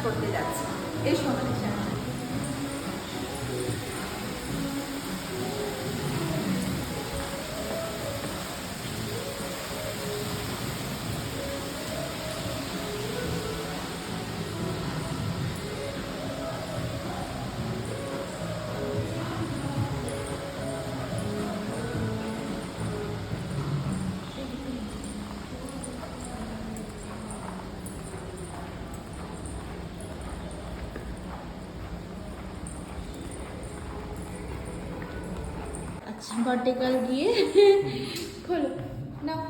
করতে যাচ্ছি। এসো আমাদের সাথে। আচ্ছা, বার্থডে গার্ল গিয়ে খোলো নাও।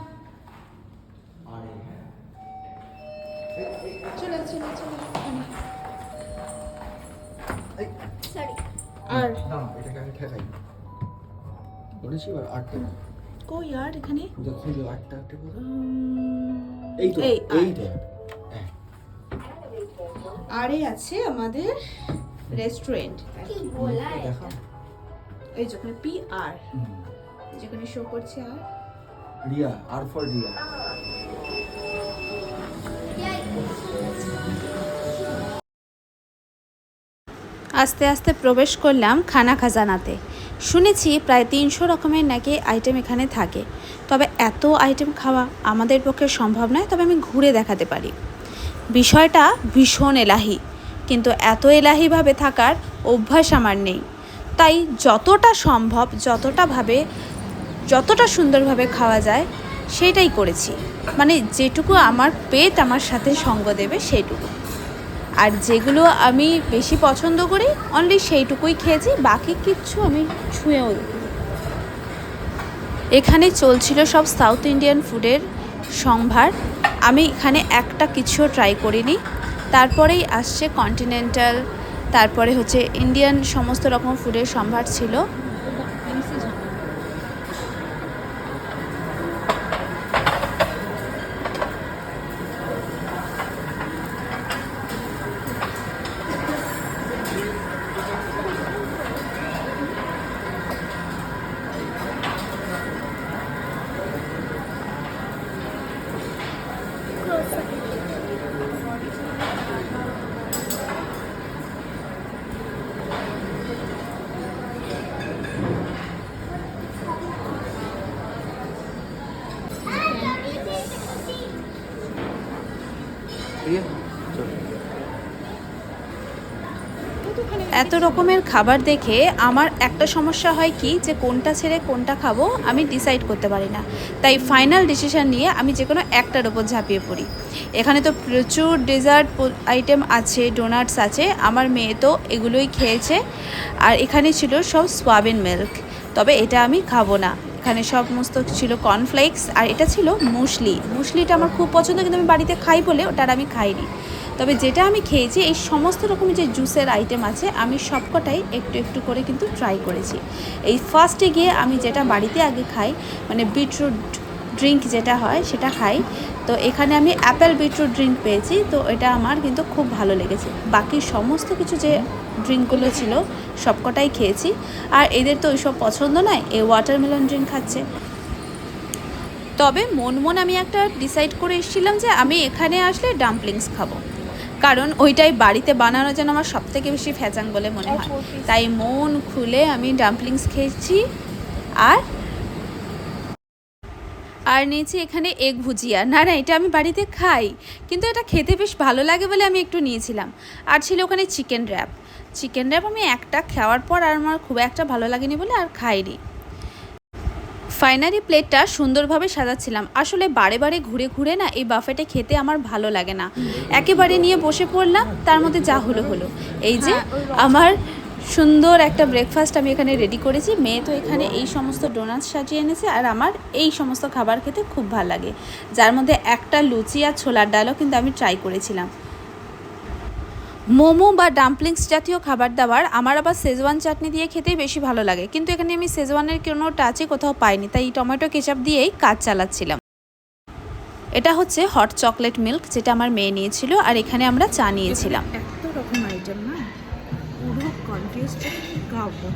চলো চলো চলো। সরি। আর না এটাকে আমি ঠেকাই বলেছি আর আটটা কই আর এখানে দেখো যে আটটা এই তো এইটা হ্যাঁ। আরে আছে আমাদের রেস্টুরেন্ট কি বলা দেখা এই যেখানে পি আর যেখানে শো করছে আর রিয়া আর ফর রিয়া। আস্তে আস্তে প্রবেশ করলাম খানা খাজানাতে। শুনেছি প্রায় 300 রকমের নাকি আইটেম এখানে থাকে, তবে এত আইটেম খাওয়া আমাদের পক্ষে সম্ভব নয়, তবে আমি ঘুরে দেখাতে পারি। বিষয়টা ভীষণ এলাহি, কিন্তু এত এলাহিভাবে থাকার অভ্যাস আমার নেই, তাই যতটা সম্ভব যতটা সুন্দরভাবে খাওয়া যায় সেটাই করেছি। মানে যেটুকু আমার পেট আমার সাথে সঙ্গ দেবে সেইটুকু, আর যেগুলো আমি বেশি পছন্দ করি অনলি সেইটুকুই খেয়েছি, বাকি কিচ্ছু আমি ছুঁয়েও দেখিনি। এখানে চলছিল সব সাউথ ইন্ডিয়ান ফুডের সম্ভার। আমি এখানে একটা কিছুও ট্রাই করিনি। তারপরেই আসছে কন্টিনেন্টাল, তারপরে হচ্ছে ইন্ডিয়ান সমস্ত রকম ফুডের সম্ভার ছিল। এত রকমের খাবার দেখে আমার একটা সমস্যা হয় কি, যে কোনটা ছেড়ে কোনটা খাবো আমি ডিসাইড করতে পারি না। তাই ফাইনাল ডিসিশন নিয়ে আমি যে কোনো একটার ওপর ঝাঁপিয়ে পড়ি। এখানে তো প্রচুর ডেজার্ট আইটেম আছে, ডোনাটস আছে, আমার মেয়ে তো এগুলোই খেয়েছে। আর এখানে ছিল সব সোয়াবিন মিল্ক, তবে এটা আমি খাবো না। এখানে সমস্ত ছিল কর্নফ্লেক্স, আর এটা ছিল মুসলিটা আমার খুব পছন্দ, কিন্তু আমি বাড়িতে খাই বলে ওটা আমি খাইনি। তবে যেটা আমি খেয়েছি এই সমস্ত রকমের যে জুসের আইটেম আছে আমি সবকটাই একটু একটু করে কিন্তু ট্রাই করেছি। এই ফার্স্টে গিয়ে আমি যেটা বাড়িতে আগে খাই, মানে বিটরুট ড্রিঙ্ক যেটা হয় সেটা খাই। তো এখানে আমি অ্যাপেল বিটরুট ড্রিঙ্ক পেয়েছি, তো এটা আমার কিন্তু খুব ভালো লেগেছে। বাকি সমস্ত কিছু যে ড্রিঙ্কগুলো ছিল সবকটাই খেয়েছি। আর এদের তো ওইসব পছন্দ নয়, এই ওয়াটারমেলন ড্রিঙ্ক খাচ্ছে। তবে মন আমি একটা ডিসাইড করে এসেছিলাম যে আমি এখানে আসলে ডাম্পলিংস খাবো, কারণ ওইটাই বাড়িতে বানানো যেন আমার সবথেকে বেশি ফ্যাচাং বলে মনে হয়। তাই মন খুলে আমি ডাম্পলিংস খেয়েছি। আর নিয়েছি এখানে এগ ভুজিয়া। না এটা আমি বাড়িতে খাই, কিন্তু এটা খেতে বেশ ভালো লাগে বলে আমি একটু নিয়েছিলাম। আর ছিল ওখানে চিকেন র্যাপ আমি একটা খাওয়ার পর আর আমার খুব একটা ভালো লাগেনি বলে আর খাইনি। ফাইনালি প্লেটটা সুন্দরভাবে সাজাচ্ছিলাম। আসলে বারে বারে ঘুরে ঘুরে না এই বাফেটে খেতে আমার ভালো লাগে না, একেবারে নিয়ে বসে পড়লাম, তার মধ্যে যা হলো। এই যে আমার সুন্দর একটা ব্রেকফাস্ট আমি এখানে রেডি করেছি। মেয়ে তো এখানে এই সমস্ত ডোনাটস সাজিয়ে এনেছে, আর আমার এই সমস্ত খাবার খেতে খুব ভালো লাগে, যার মধ্যে একটা লুচি আর ছোলার ডালও কিন্তু আমি ট্রাই করেছিলাম। মোমো বা ডাম্পলিংস জাতীয় খাবার দাবার আমার আবার শেজওয়ান চাটনি দিয়ে খেতেই বেশি ভালো লাগে, কিন্তু এখানে আমি শেজওয়ানের কোনো টাচই কোথাও পাইনি, তাই টমেটো কেচাপ দিয়েই কাজ চালাচ্ছিলাম। এটা হচ্ছে হট চকলেট মিল্ক, যেটা আমার মেয়ে নিয়েছিল, আর এখানে আমরা চা নিয়েছিলাম। এত রকম আইটেম না, পুরো কনফিউজড খাবো,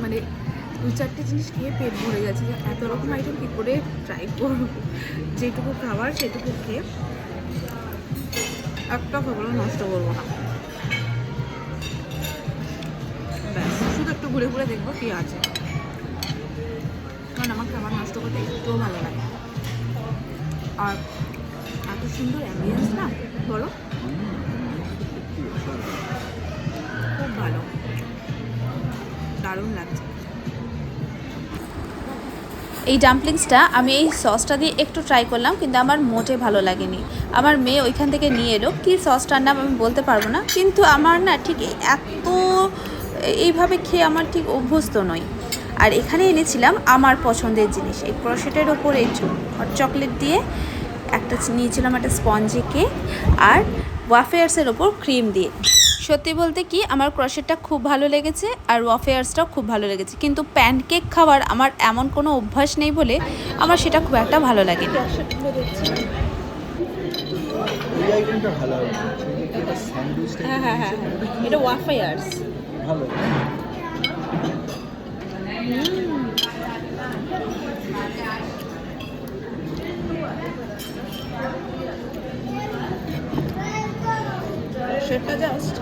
মানে দু চারটে জিনিস খেয়ে পেট ভরে গেছে, যে এত রকম আইটেম কী করে ট্রাই করবো। যেটুকু খাবার সেটুকু খেয়ে একটা খাবার নষ্ট করবো না, ব্যাস শুধু একটু ঘুরে ঘুরে দেখবো কি আছে, কারণ আমার খাবার নষ্ট করতে একটুও ভালো লাগে। আর এত সুন্দর অ্যাম্বিয়েন্স না, বলো, খুব ভালো, দারুণ লাগছে। এই ডাম্পলিংসটা আমি এই সসটা দিয়ে একটু ট্রাই করলাম, কিন্তু আমার মোটে ভালো লাগেনি। আমার মেয়ে ওইখান থেকে নিয়ে এলো, কী সসটার নাম আমি বলতে পারবো না, কিন্তু আমার না ঠিক এত এইভাবে খেয়ে আমার ঠিক অভ্যস্ত নই। আর এখানে এনেছিলাম আমার পছন্দের জিনিস, এই ক্রোশেটের ওপরে হট চকলেট দিয়ে একটা নিয়েছিলাম একটা স্পঞ্জি কেক, আর ওয়াফেয়ার্সের ওপর ক্রিম দিয়ে। সত্যি বলতে কি আমার ক্রোশেটটা খুব ভালো লেগেছে, আর ওয়াফেয়ার্সটাও খুব ভালো লেগেছে, কিন্তু প্যানকেক খাওয়ার আমার এমন কোনো অভ্যাস নেই বলে আমার সেটা খুব একটা ভালো লাগেনি। এই আইটেমটা ভালো হবে, এটা স্যান্ডউইচ টাইপ। হ্যাঁ, এটা ওয়াফেয়ার্স ভালো। সেটা জাস্ট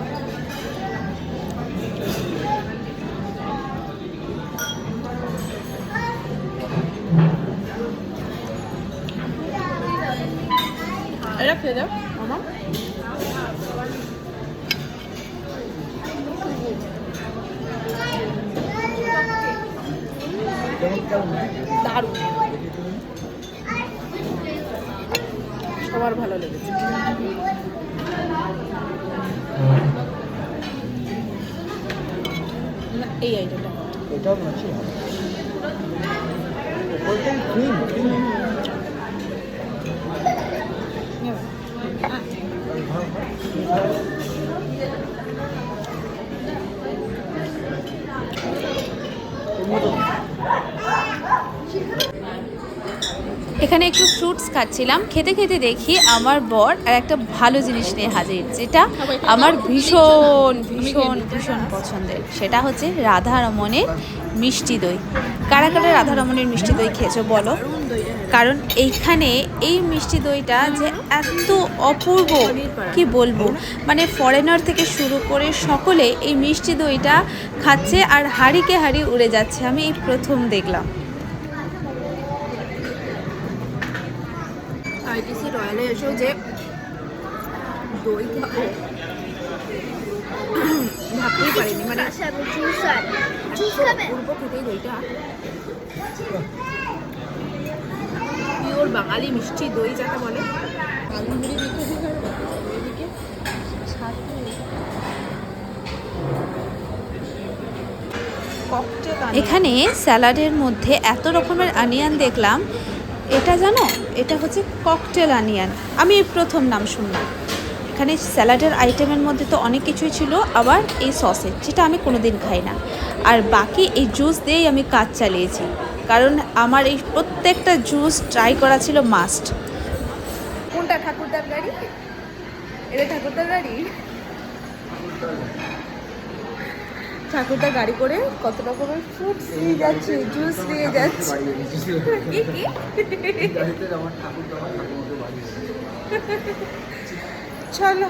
এটা খেয়ে দাও মামা। দারুণ, সবার ভালো লেগেছে। এই আইটেমটা এটাও আছে, ওইটাই ক্রিম ক্রিম। এখানে একটু ফ্রুটস খাচ্ছিলাম, খেতে খেতে দেখি আমার বর আর একটা ভালো জিনিস নিয়ে হাজির, যেটা আমার ভীষণ ভীষণ ভীষণ পছন্দের। সেটা হচ্ছে রাধারমণের মিষ্টি দই। কারা কারা রাধারমণের মিষ্টি দই খেয়েছো বলো? কারণ এইখানে এই মিষ্টি দইটা যে এত অপূর্ব কি বলবো, মানে ফরেনার থেকে শুরু করে সকলে এই মিষ্টি দইটা খাচ্ছে আর হাঁড়িকে হাঁড়ি উড়ে যাচ্ছে। আমি এই প্রথম দেখলাম। আইটিসি রয়্যালে এসেও যে দই খাবো ভাবতেই পারিনি, মানে পূর্ব খেতেই দইটা পিওর বাঙালি মিষ্টি দই যাকে বলে। এখানে স্যালাডের মধ্যে এত রকমের অনিয়ন দেখলাম, এটা জানো এটা হচ্ছে ককটেল অনিয়ন, আমি এই প্রথম নাম শুনলাম। এখানে স্যালাডের আইটেমের মধ্যে তো অনেক কিছুই ছিল, আবার এই সসেজ যেটা আমি কোনোদিন খাই না, আর বাকি এই জুস দিয়েই আমি কাজ চালিয়েছি, কারণ আমার এই প্রত্যেকটা জুস ট্রাই করা ছিল মাস্ট। কোনটা ঠাকুরদার গাড়ি? এটা ঠাকুরদার গাড়ি। ঠাকুরদা গাড়ি করে কত রকমের ফ্রুটস নিয়ে যাচ্ছে, জুস নিয়ে যাচ্ছে। চলো